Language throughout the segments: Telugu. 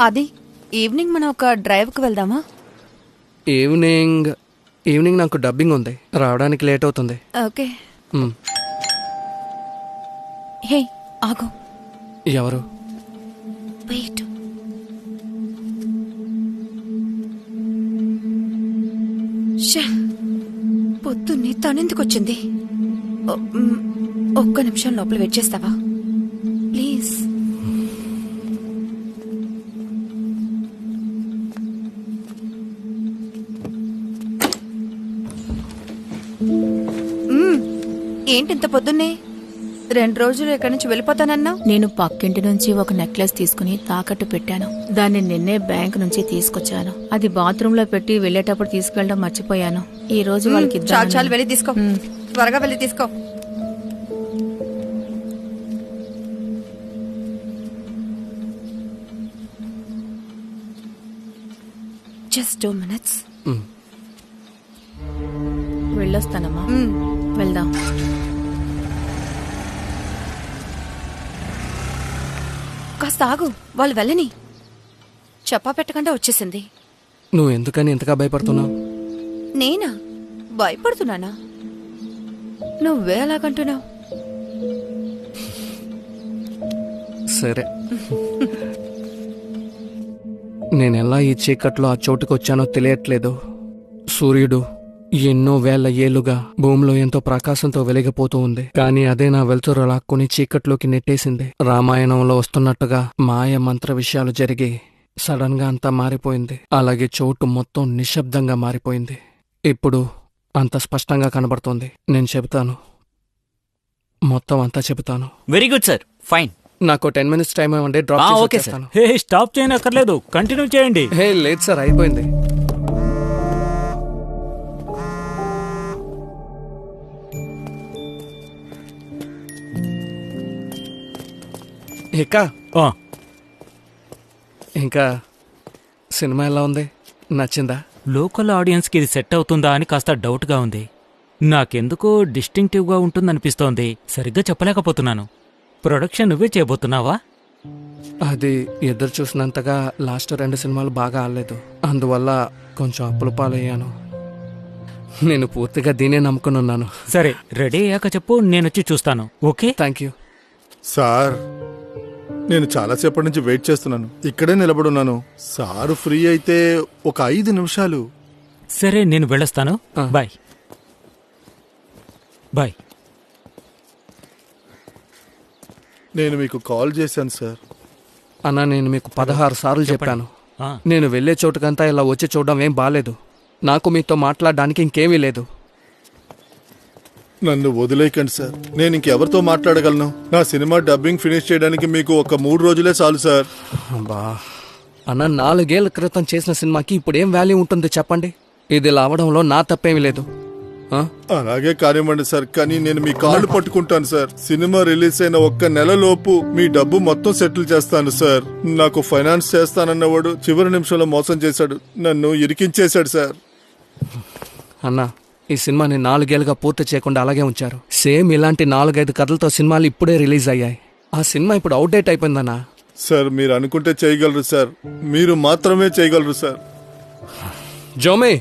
అది ఈవినింగ్ మనం ఒక డ్రైవ్కి వెళ్దామా? ఈవినింగ్ నాకు డబ్బింగ్ ఉంది, రావడానికి లేట్ అవుతుంది. ఓకే. హే ఆగు. ఎవరు? వెయిట్. పొద్దున్నే తనెందుకు వచ్చింది? ఒక్క నిమిషం లోపల వెయిట్ చేస్తావా ప్లీజ్? ఏంటి ఇంత పొద్దున్నే? 2 రోజులు ఇక్కడి నుంచి వెళ్ళిపోతానన్నా. నేను పక్కింటి నుంచి ఒక నెక్లెస్ తీసుకుని తాకట్టు పెట్టాను. దాన్ని నిన్నే బ్యాంక్ నుంచి తీసుకొచ్చాను. అది బాత్రూమ్ లో పెట్టి వెళ్లేటప్పుడు తీసుకెళ్ళడం మర్చిపోయాను. ఈ రోజు వాళ్ళకి చాలు వెళ్ళి తీసుకో, త్వరగా వెళ్ళి తీసుకో. Just 2 minutes. వెళ్ళొస్తానమ్మా. వెళ్దాం. కాస్త ఆగు, వాళ్ళు వెళ్ళని. చెప్పా పెట్టకుండా వచ్చేసింది. నువ్వు ఎందుకని ఎంతగా భయపడుతున్నావు? నేనా భయపడుతున్నానా? నువ్వే అలాగంటున్నావు. సరే, నేనెలా ఈ చీకట్లో ఆ చోటుకు వచ్చానో తెలియట్లేదు. సూర్యుడు ఎన్నో వేల ఏళ్లుగా భూమిలో ఎంతో ప్రకాశంతో వెలిగిపోతూ ఉంది, కానీ అదే నా వెలుతురు లాక్కుని చీకట్లోకి నెట్టేసింది. రామాయణంలో వస్తున్నట్టుగా మాయ మంత్ర విషయాలు జరిగి సడన్ గా అంతా మారిపోయింది. అలాగే చోటు మొత్తం నిశ్శబ్దంగా మారిపోయింది. ఇప్పుడు అంత స్పష్టంగా కనబడుతోంది. నేను చెబుతాను, మొత్తం అంతా చెబుతాను. Very good sir, fine. నాకు 10 minutes టైం ఇవ్వండి, డ్రాప్ చేస్తాను. హే స్టాప్ చేయనక్కర్లేదు, కంటిన్యూ చేయండి. హే లేదు సార్, అయిపోయింది. ఇంకా సినిమా ఎలా ఉంది? నచ్చిందా? లోకల్ ఆడియన్స్కి ఇది సెట్ అవుతుందా అని కాస్త డౌట్గా ఉంది. నాకెందుకో డిస్టింక్టివ్గా ఉంటుందనిపిస్తోంది. సరిగ్గా చెప్పలేకపోతున్నాను. ప్రొడక్షన్ నువ్వే చేయబోతున్నావా? అది ఎదురు చూసినంతగా లాస్ట్ 2 సినిమాలు బాగా ఆడలేదు, అందువల్ల కొంచెం అప్పుల పాలయ్యాను. నేను పూర్తిగా దీనే నమ్ముకుని ఉన్నాను. సరే, రెడీ అయ్యాక చెప్పు, నేనొచ్చి చూస్తాను. Okay, thank you sir. నేను చాలాసేపటి నుంచి వెయిట్ చేస్తున్నాను, ఇక్కడే నిలబడున్నాను. సారు ఫ్రీ అయితే ఒక 5 నిమిషాలు. సరే, నేను వెళ్ళొస్తాను. Bye bye. నేను మీకు కాల్ చేశాను సార్. అన్నా, నేను మీకు 16 సార్లు చెప్పాను, నేను వెళ్లే చోటుకంతా ఇలా వచ్చి చూడడం ఏం బాలేదు. నాకు మీతో మాట్లాడడానికి ఇంకేమీ లేదు. నన్ను వదిలేయకండి సార్, నేను ఇంకెవరితో మాట్లాడగలను? నా సినిమా డబ్బింగ్ ఫినిష్ చేయడానికి మీకు ఒక 3 రోజులే చాలు సార్. అబ్బా అన్న, 4 ఏళ్ల క్రితం చేసిన సినిమాకి ఇప్పుడు ఏం వాల్యూ ఉంటుంది చెప్పండి? ఇది లావడంలో నా తప్పేమీ లేదు. అలాగే కానివ్వండి సార్, కానీ నేను మీ కాళ్ళు పట్టుకుంటాను సార్. సినిమా రిలీజ్ అయిన 1 నెలలోపు మీ డబ్బు మొత్తం సెటిల్ చేస్తాను సార్. నాకు ఫైనాన్స్ చేస్తానన్నవాడు చివరి నిమిషంలో మోసం చేశాడు, నన్ను ఇరికించేశాడు సార్. అన్నా, ఈ సినిమాని 4 ఏళ్ళుగా పూర్తి చేయకుండా అలాగే ఉంచారు. సేమ్ ఇలాంటి 4-5 కథలతో సినిమాలు ఇప్పుడే రిలీజ్ అయ్యాయి. ఆ సినిమా ఇప్పుడు అవుట్డేట్ అయిపోయిందన్నా. సార్, మీరు అనుకుంటే చేయగలరు సార్, మీరు మాత్రమే చేయగలరు సార్. జోమే,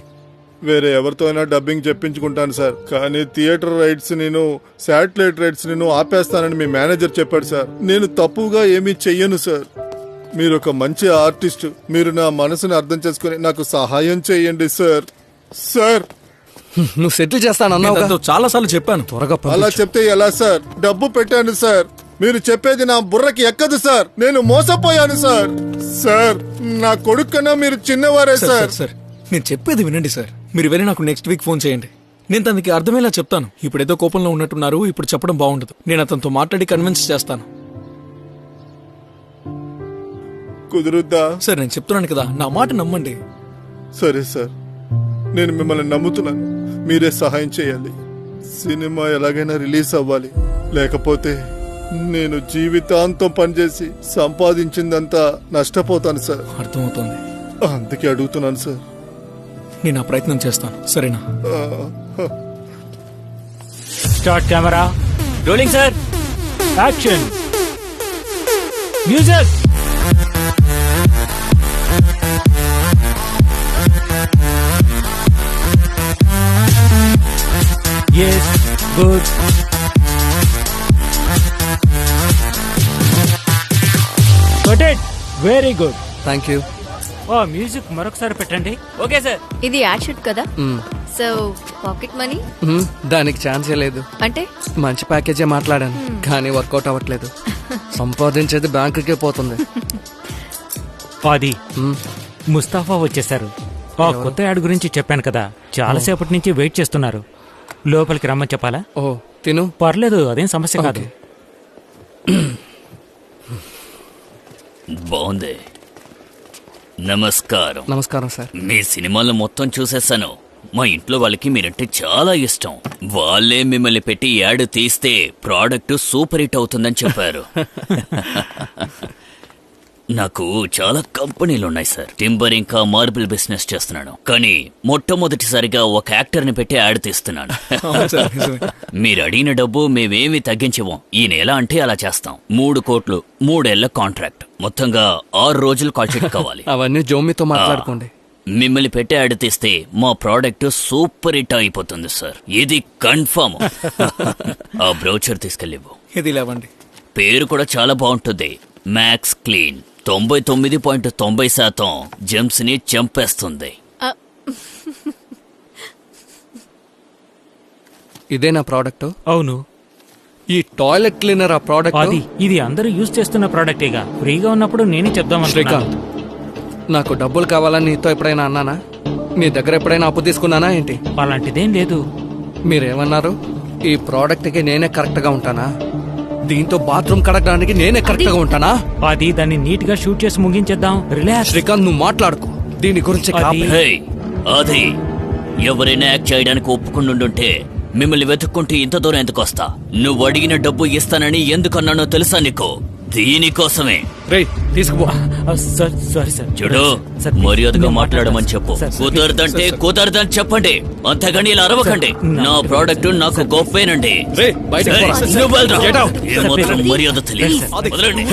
వేరే ఎవరితో అయినా డబ్బింగ్ చెప్పించుకుంటాను సార్, కానీ థియేటర్ రైట్స్ నేను, శాటిలైట్ రైట్స్ నేను ఆపేస్తానని మీ మేనేజర్ చెప్పాడు సార్. నేను తప్పుగా ఏమీ చెయ్యను సార్. మీరు ఒక మంచి ఆర్టిస్ట్, మీరు నా మనసుని అర్థం చేసుకుని నాకు సహాయం చేయండి సార్. సార్, నువ్వు సెటిల్ చేస్తానన్నావు, చాలా సార్లు చెప్పాను. త్వరగా అలా చెప్తే ఎలా సార్? డబ్బు పెట్టాను సార్, మీరు చెప్పేది నా బుర్రకి ఎక్కదు సార్. నేను మోసపోయాను సార్. సార్, నా కొడుకు కన్నా మీరు చిన్నవారే సార్. సార్, నేను చెప్పేది వినండి సార్. మీరు వెళ్ళి నాకు నెక్స్ట్ వీక్ ఫోన్ చేయండి. నేను తనకి అర్థమయ్యేలా చెప్తాను. ఇప్పుడేదో కోపంలో ఉన్నట్టున్నారు, ఇప్పుడు చెప్పడం బాగుండదు. నేను అతనితో మాట్లాడి కన్విన్స్ చేస్తాను. కుదురుద్దా? సరే, నేను చెప్తున్నాను కదా, నా మాట నమ్మండి. సరే సార్, నేను మిమ్మల్ని నమ్ముతున్నాను. మీరే సహాయం చేయాలి. సినిమా ఎలాగైనా రిలీజ్ అవ్వాలి, లేకపోతే నేను జీవితాంతం పనిచేసి సంపాదించిందంతా నష్టపోతాను సార్. అర్థమవుతోంది. అందుకే అడుగుతున్నాను సార్. నేను ఆ ప్రయత్నం చేస్తాను, సరేనా? Start camera rolling sir. Action music. Yes, good. Got it. Very good. Thank you. Music మరొకసారి పెట్టండి. Okay sir. ఇది యాడ్ షూట్ కదా, సో పాకెట్ మనీ దానికి ఛాన్సే లేదు. అంటే మంచి ప్యాకేజే మాట్లాడాను, కానీ వర్కౌట్ అవ్వట్లేదు. సంపాదించేది బ్యాంకుకే పోతుంది. అది ముస్తాఫా వచ్చేసారు. కొత్త యాడ్ గురించి చెప్పాను కదా, చాలాసేపటి నుంచి వెయిట్ చేస్తున్నారు. లోపలికి రమ్మని చెప్పాలా? ఓ తిను. పర్లేదు, అదేం సమస్య కాదు. బాగుంది. నమస్కారం. నమస్కారం సార్. మీ సినిమాలు మొత్తం చూసేశాను. మా ఇంట్లో వాళ్ళకి మీరంటే చాలా ఇష్టం. వాళ్ళే మిమ్మల్ని పెట్టి యాడ్ తీస్తే ప్రోడక్ట్ సూపర్ హిట్ అవుతుందని చెప్పారు. నాకు చాలా కంపెనీలు ఉన్నాయి సార్. టింబర్ ఇంకా మార్బుల్ బిజినెస్ చేస్తున్నాను, కానీ మొట్టమొదటిసారిగా ఒక యాక్టర్ ని పెట్టి యాడ్ తీస్తున్నాను. మీరు అడిగిన డబ్బు మేమేమి తగ్గించము. ఈ నెల అంటే అలా చేస్తాం. 3 కోట్లు, 3 ఏళ్ల కాంట్రాక్ట్, మొత్తంగా 6 రోజులు కాల్ షీట్ కావాలి. అవన్నీ జోమితో మాట్లాడుకోండి. మిమ్మల్ని పెట్టి యాడ్ తీస్తే మా ప్రోడక్ట్ సూపర్ హిట్ అయిపోతుంది సార్, ఇది కన్ఫర్మ్. ఆ బ్రౌచర్ తీసుకెళ్ళివు. ఇది లేవండి. పేరు కూడా చాలా బాగుంటుంది, మ్యాక్స్ క్లీన్. 99.90% జెమ్స్ ని చంపేస్తుంది. ఇదే నా ప్రోడక్ట్? అవును. ఈ టాయిలెట్ క్లీనర్ ఆ ప్రోడక్ట్? అది ఇది అందరూ యూజ్ చేస్తున్న ప్రోడక్టేగా. ఫ్రీగా ఉన్నప్పుడు నేనే చెప్దామని. శ్రీకాంత్, నాకు డబ్బులు కావాలని నీతో ఎప్పుడైనా అన్నానా? నీ దగ్గర ఎప్పుడైనా అప్పు తీసుకున్నానా ఏంటి? అలాంటిదేం లేదు. మీరేమన్నారు? ఈ ప్రోడక్ట్ కి నేనే కరెక్ట్ గా ఉంటానా? దీంతో బాత్రూమ్ కడగడానికి నేనే కరెక్ట్ గా ఉంటానా? అది దాన్ని నీట్ గా షూట్ చేసి ముగించేద్దాం. రిలాక్స్. శ్రీకాంత్, నువ్వు మాట్లాడుకో దీని గురించి. అది ఎవరైనా యాక్ట్ చేయడానికి ఒప్పుకుంటుంటే మిమ్మల్ని వెతుక్కుంటూ ఇంత దూరం ఎందుకు వస్తా? నువ్వు అడిగిన డబ్బు ఇస్తానని ఎందుకన్నానో తెలుసా నీకు? దీనికోసమే. రేయ్, తీసుకుపో. Sorry sir. చూడు, మర్యాదగా మాట్లాడమని చెప్పు. కుదరదంటే కుదరదని చెప్పండి, అంతేగాని ఇలా అరవకండి. నా ప్రోడక్ట్ నాకు గొప్పేనండి. ఏమాత్రం మర్యాద తెలియదు. వదలండి.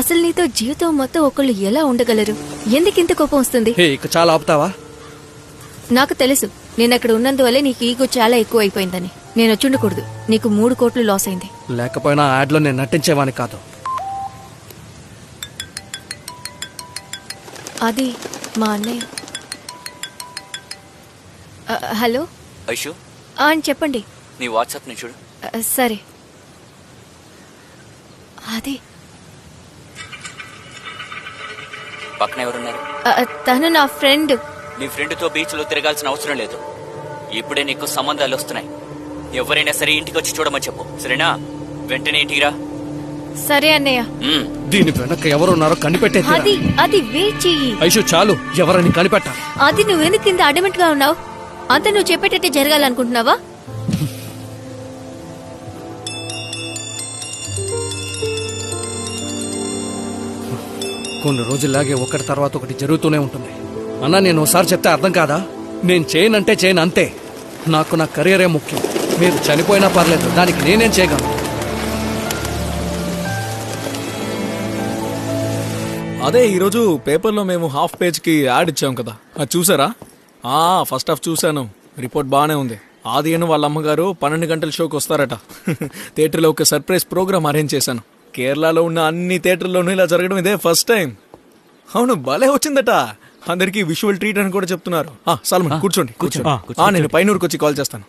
అసలు నీతో జీవితం మొత్తం ఒకళ్ళు ఎలా ఉండగలరు? ఎందుకింత కోపం వస్తుంది? ఇక చాలా ఆపుతావా? నాకు తెలుసు, నేను అక్కడ ఉన్నందువల్లే నీకు ఈగో చాలా ఎక్కువ అయిపోయిందని. నేను వచ్చుండకూడదు. నీకు 3 కోట్లు లాస్ అయింది. లేకపోయినా యాడ్ లో నేను నటించేవాని కాదు. అది మా అన్నయ్య. హలో ఐషు, అని చెప్పండి. నీ వాట్సాప్ ని చూడు. సరే. అది పక్కన ఎవరున్నారు? తను నా ఫ్రెండ్. నీ ఫ్రెండ్ తో బీచ్ లో తిరగాల్సిన అవసరం లేదు. ఇప్పుడే నీకు సంబంధాలు వస్తున్నాయి. ఎవరైనా సరే ఇంటికి వచ్చి చూడమని చెప్పు, సరేనా? వెంటనే ఇంటికి రా. సరే అన్నయ్య. దీని వెనక ఎవరున్నారో కనిపెట్టే. అది వెయిట్ చెయ్యి. ఐషు, చాలు, ఎవరని కనిపెట్టాలి. అది నువ్వెందుకు కింద అడమెంట్ గా ఉన్నావు? అంత నువ్వు చెప్పేటట్టే జరగాలనుకుంటున్నావా? కొన్ని రోజుల్లాగే ఒకటి తర్వాత ఒకటి జరుగుతూనే ఉంటుంది. అన్నా, నేను ఒకసారి చెప్తే అర్థం కాదా? నేను చేయనంటే చేయను, అంతే. నాకు నా కెరీరే ముఖ్యం. మీరు చనిపోయినా పర్లేదు, దానికి నేనేం చేయగలను? అదే ఈరోజు పేపర్లో మేము హాఫ్ పేజ్ కి యాడ్ ఇచ్చాం కదా, అది చూసారా? ఫస్ట్ హాఫ్ చూశాను. రిపోర్ట్ బాగానే ఉంది. ఆదియను వాళ్ళ అమ్మగారు 12 గంటల షోకి వస్తారట. థియేటర్లో ఒక సర్ప్రైజ్ ప్రోగ్రామ్ అరేంజ్ చేశాను. కేరళలో ఉన్న అన్ని థియేటర్లోనూ ఇలా జరగడం ఇదే ఫస్ట్ టైం. అవును, భలే వచ్చిందట. అందరికి విజువల్ ట్రీట్ అని కూడా చెప్తున్నారు. సల్మాన్, కూర్చోండి. నేను పైనూరుకి వచ్చి కాల్ చేస్తాను.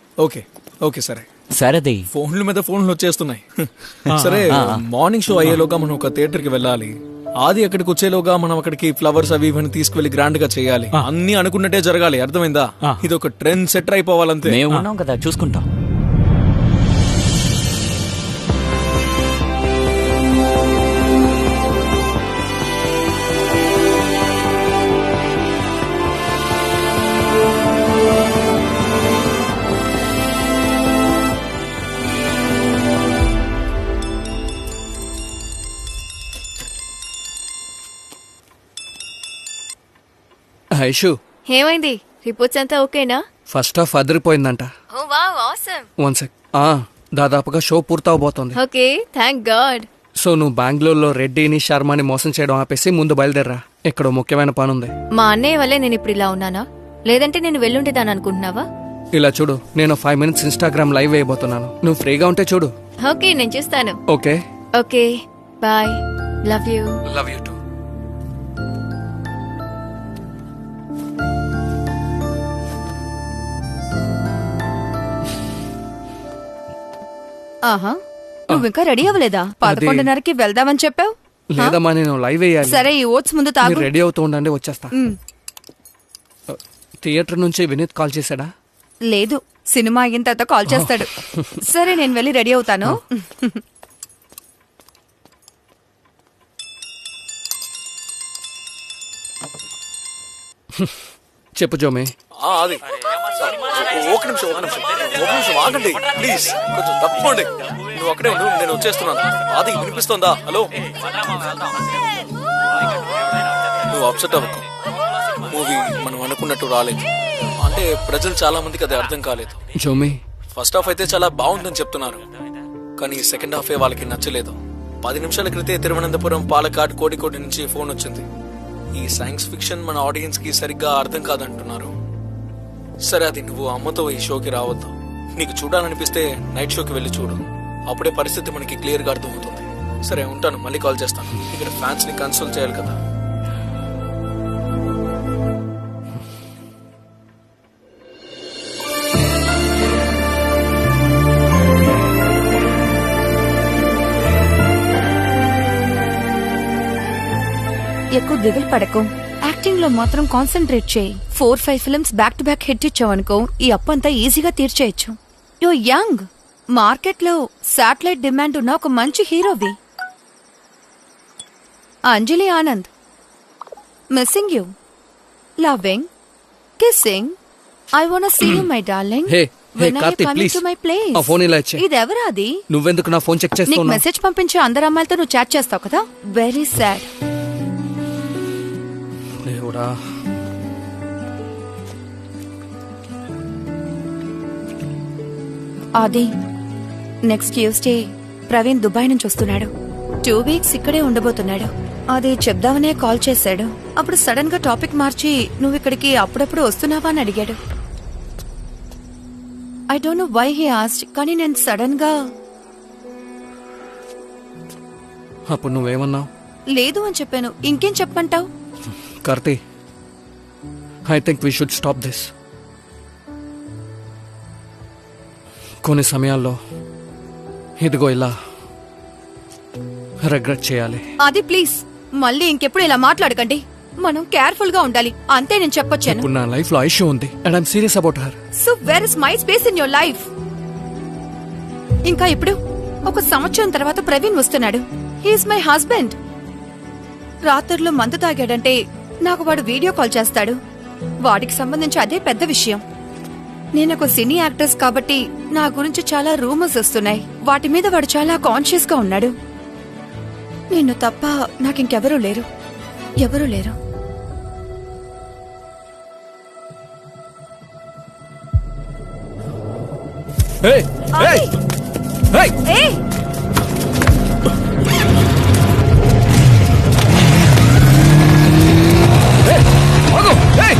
ఓకే సరే. సరే, ఫోన్ల మీద ఫోన్లు వచ్చేస్తున్నాయి. సరే, మార్నింగ్ షో అయ్యేలోగా మనం ఒక థియేటర్కి వెళ్ళాలి. ఆది అక్కడికి వచ్చేలోగా మనం అక్కడికి ఫ్లవర్స్ అవి ఇవన్నీ తీసుకువెళ్లి గ్రాండ్ గా చేయాలి. అన్ని అనుకున్నట్టే జరగాలి, అర్థమైందా? ఇది ఒక ట్రెండ్ సెటర్ అయిపోవాలంతే. మేము ఉన్నాం కదా, చూసుకుంటాం. ఐషు, ఏమైంది? రిపోర్ట్స్ అంతా ఓకేనా? ఫస్ట్ హాఫ్ అదిరిపోయిందంట. Oh wow, awesome. One sec. దాదాపుగా షో పూర్తవబోతోంది. Okay, thank God. సో నువ్వు బెంగళూరులో రెడ్డిని శర్మని మోసం చేయడం ఆపేసి ముందు బయలుదేరరా, ఇక్కడ ముఖ్యమైన పని ఉంది. మా అన్నయ్య వల్లే నేను ఇప్పుడు ఇలా ఉన్నానా? లేదంటే నేను వెళ్ళుండేదాన్ని అనుకుంటున్నావా? ఇలా చూడు, నేను 5 minutes ఇన్స్టాగ్రామ్ లైవ్ వేయబోతున్నాను. నువ్వు ఫ్రీగా ఉంటే చూడు. ఓకే, నేను చూస్తాను. Okay okay, bye. Love you. Love you too. ఆహా, నువ్వు ఇంకా రెడీ అవ్వలేదా? 11:30కి వెళ్దామని చెప్పావు. లేదమ్మా, నేను లైవ్ వేయాలి. సరే, ఈ ఓట్స్ ముందు తాగు. మీరు రెడీ అవుతూ ఉండండి, వచ్చేస్తా. మ్. థియేటర్ నుంచి వినీత్ కాల్ చేశాడా? లేదు, సినిమా అయిన తర్వాత కాల్ చేస్తాడు. సరే, నేను వెళ్ళి రెడీ అవుతాను. చెప్పు జోమే. ఆది ఒక నిమిషం ఆగండి ప్లీజ్, కొంచెం తప్పుకోండి. నువ్వు అక్కడే ఉండు, నేను వచ్చేస్తున్నాను. ఆది వినిపిస్తోందా? హలో, నువ్వు అప్సెట్ అవ్వకు. మూవీ మనం అనుకున్నట్టు రాలేదు. అంటే ప్రజలు చాలా మందికి అది అర్థం కాలేదు. జోమే, ఫస్ట్ హాఫ్ అయితే చాలా బాగుందని చెప్తున్నారు, కానీ సెకండ్ హాఫే వాళ్ళకి నచ్చలేదు. 10 నిమిషాల క్రితే తిరువనంతపురం, పాలకాడ్, కోడికోటి నుంచి ఫోన్ వచ్చింది. ఈ సైన్స్ ఫిక్షన్ మన ఆడియన్స్ కి సరిగ్గా అర్థం కాదంటున్నారు. సరే, అది నువ్వు అమ్మతో ఈ షోకి రావద్దు. నీకు చూడాలనిపిస్తే నైట్ షోకి వెళ్ళి చూడు, అప్పుడే పరిస్థితి మనకి క్లియర్ గా అర్థమవుతుంది. సరే, ఉంటాను, మళ్ళీ కాల్ చేస్తాను. ఇక్కడ ఫ్యాన్స్ ని కన్సోల్ చేయాలి కదా. ఎక్కువ దిగులు పడకు. యాక్టింగ్ లో మాత్రం కాన్సన్ట్రేట్ చేయి. 4-5 films back to back hit ఇచ్చావనుకో, ఈ అప్పంతా ఈజీగా తీర్చేయచ్చు. యో యంగ్, మార్కెట్ లో శాటిలైట్ డిమాండ్ ఉన్న ఒక మంచి హీరోవి. Anjali Anand, missing you, loving, kissing, I want see you my darling. Hey hey When are you Karthik, coming please to my place? ఆ ఫోన్ ఇలా ఇచ్చే. ఇదెవరా అది? నువ్వెందుకు నా ఫోన్ చెక్ నీకు చేస్తున్నావు? మెసేజ్ పంపించే అందరు అమ్మాయిలతో నువ్వు చాట్ చేస్తావు కదా. Very sad. దేవుడా, అది నెక్స్ట్ ట్యూస్డే ప్రవీణ్ దుబాయ్ నుంచి వస్తున్నాడు. 2 weeks ఇక్కడే ఉండబోతున్నాడు. అది చెప్దామనే కాల్ చేశాడు. అప్పుడు సడన్ గా టాపిక్ మార్చి నువ్వు ఇక్కడికి అప్పుడప్పుడు వస్తున్నావా అని అడిగాడు. I don't know why he asked, కానీ నేను సడన్ గా అప్పుడు నువ్వేమన్నావు? లేదు అని చెప్పాను. ఇంకేం చెప్పమంటావు? Karthi, I think we should stop this. కొన్ని సమయాల్లో ఇదిగో ఇలా రిగ్రెట్ చేయాలి. అది ప్లీజ్ మళ్ళీ ఇంకెప్పుడు ఇలా మాట్లాడకండి. మనం కేర్ఫుల్ గా ఉండాలి, అంతే నేను చెప్పొచ్చాను. ఇప్పుడు నా లైఫ్ లో ఐషు ఉంది and I'm serious about her. So where is my space in your life? ఇంకా ఇప్పుడు 1 సంవత్సరం తర్వాత ప్రవీణ్ వస్తున్నాడు. He's my husband. రాత్రుల్లో మందు తాగాడంటే నాకు వాడు వీడియో కాల్ చేస్తాడు. వాడికి సంబంధించి అదే పెద్ద విషయం. నేను ఒక సినీ యాక్ట్రెస్ కాబట్టి నా గురించి చాలా రూమర్స్ వస్తున్నాయి. వాటి మీద వాడు చాలా కాన్షియస్ గా ఉన్నాడు. నిన్ను తప్ప నాకింకెవరూ లేరు, ఎవరూ లేరు. Hey! Hey! Hey! ఏయ్! ఆగు! Hey!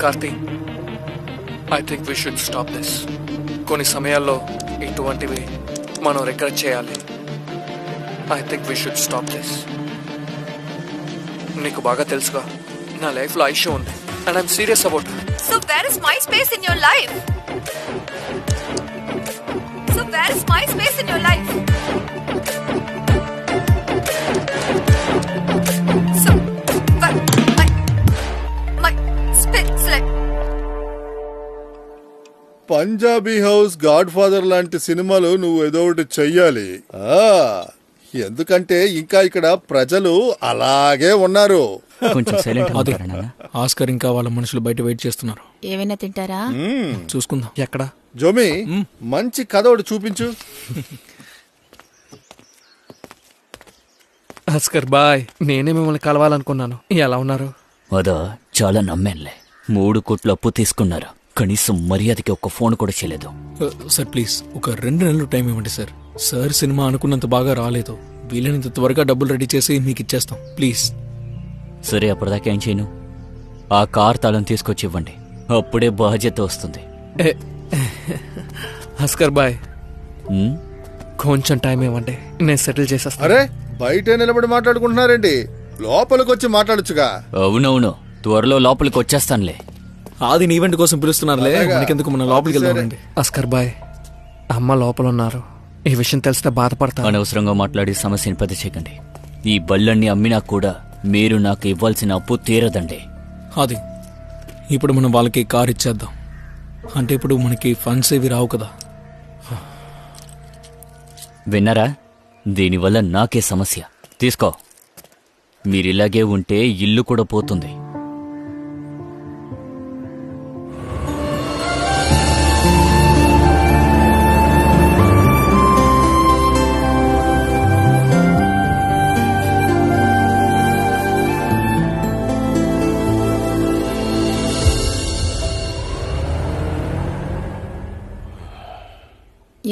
Karthi, I think we should stop this. కొన్ని సమయాల్లో ఇటువంటివి మనం రిగ్రెట్ చేయాలి. I think we should stop this. నీకు బాగా తెలుసుగా నా లైఫ్లో ఐషు ఉంది and I'm serious about. So where is my space in your life? So where is my space in your life? So but my space like Punjabi house, God father లాంటి సినిమాలు నువ్వు ఏదో ఒకటి చెయ్యాలి. ఎందుకంటే ఇంకా ఇక్కడ ప్రజలు అలాగే ఉన్నారు. కొంచెం సైలెంట్ అదే ఆస్కర్ ఇంకా వాళ్ళ మనుషులు బయట వెయిట్ చేస్తున్నారు. ఏమైనా తింటారా? చూసుకుందాం. ఎక్కడ? జోమి, మంచి కథ ఒకటి చూపించు. ఆస్కర్ బాయ్, నేనే మిమ్మల్ని కలవాలనుకున్నాను. ఎలా ఉన్నారు? అదా చాలా నమ్మానులే. 3 కోట్ల అప్పు తీసుకున్నారు, కనీసం మర్యాదకి ఒక్క ఫోన్ కూడా చేయలేదు. సార్ ప్లీజ్ ఒక 2 నెలలు టైం ఇవ్వండి సార్. సార్ సినిమా అనుకున్నంత బాగా రాలేదు. వీలైనంత త్వరగా డబ్బులు రెడీ చేసి మీకు ఇచ్చేస్తాం ప్లీజ్. సరే, అప్పటిదాకా ఏం చేయను, ఆ కార్ తాళం తీసుకొచ్చి ఇవ్వండి, అప్పుడే బాధ్యత వస్తుంది. ఆస్కర్ బాయ్, ఉమ్, కొంచెం టైం ఇవ్వండి, నేను సెటిల్ చేసేస్తాను. అరే, బయట నిలబడి మాట్లాడుకుంటున్నారేంటి? లోపలికి వచ్చి మాట్లాడొచ్చుగా. అవునవును, త్వరలో లోపలికి వచ్చేస్తానులే. ఆది ఈవెంట్ కోసం పిలుస్తున్నారులే, మనకెందుకు, మన లోపలికి వెళ్దామండి. ఆస్కర్ బాయ్, అమ్మ లోపల ఉన్నారు. ఈ విషయం తెలిస్తే బాధపడతాను. అనవసరంగా మాట్లాడి సమస్యని పెద్ద చేయకండి. ఈ బళ్ళన్నీ అమ్మినా కూడా మీరు నాకు ఇవ్వాల్సిన అప్పు తీరదండి. అది ఇప్పుడు మనం వాళ్ళకి కార్ ఇచ్చేద్దాం. అంటే ఇప్పుడు మనకి ఫండ్స్ ఏవి రావు కదా. విన్నారా? దీనివల్ల నాకే సమస్య. తీసుకో. మీరిలాగే ఉంటే ఇల్లు కూడా పోతుంది.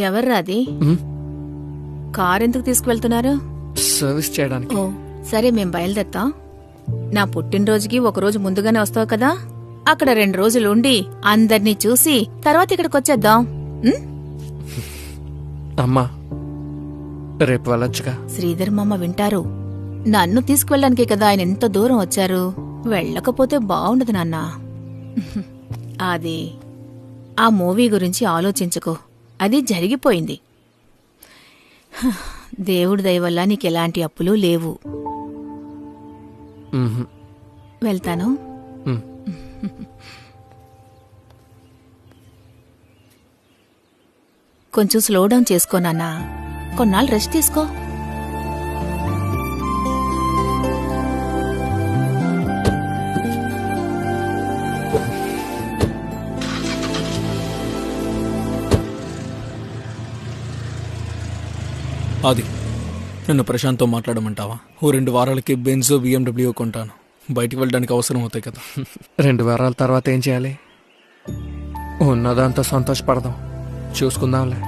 ఎవర్రా అది? కార్ ఎందుకు తీసుకువెళ్తున్నారు? సర్వీస్ చేయడానికి. ఓ సరే, మేం బయలుదేరుతాం. నా పుట్టినరోజుకి ఒకరోజు ముందుగానే వస్తావు కదా, అక్కడ 2 రోజులు ఉండి అందర్నీ చూసి తర్వాత ఇక్కడికి వచ్చేద్దాం. అమ్మా, రేపు వెళ్ళొచ్చుగా. శ్రీధర్ మామ వింటారు. నన్ను తీసుకువెళ్ళడానికే కదా ఆయన ఎంత దూరం వచ్చారు. వెళ్ళకపోతే బాగుండదు నాన్న. అది ఆ మూవీ గురించి ఆలోచించుకో, అది జరిగిపోయింది. దేవుడి దయ వల్ల నీకెలాంటి అప్పులు లేవు. వెళ్తాను. కొంచెం స్లో డౌన్ చేసుకో నాన్న, కొన్నాళ్ళు రెస్ట్ తీసుకో. అది నన్ను ప్రశాంత్తో మాట్లాడమంటావా? ఓ 2 వారాలకి బెంజో BMW కొంటాను. బయటికి వెళ్ళడానికి అవసరం అవుతాయి కదా. 2 వారాల తర్వాత ఏం చేయాలి? ఉన్నదంతా సంతోషపడదాం, చూసుకుందాంలే.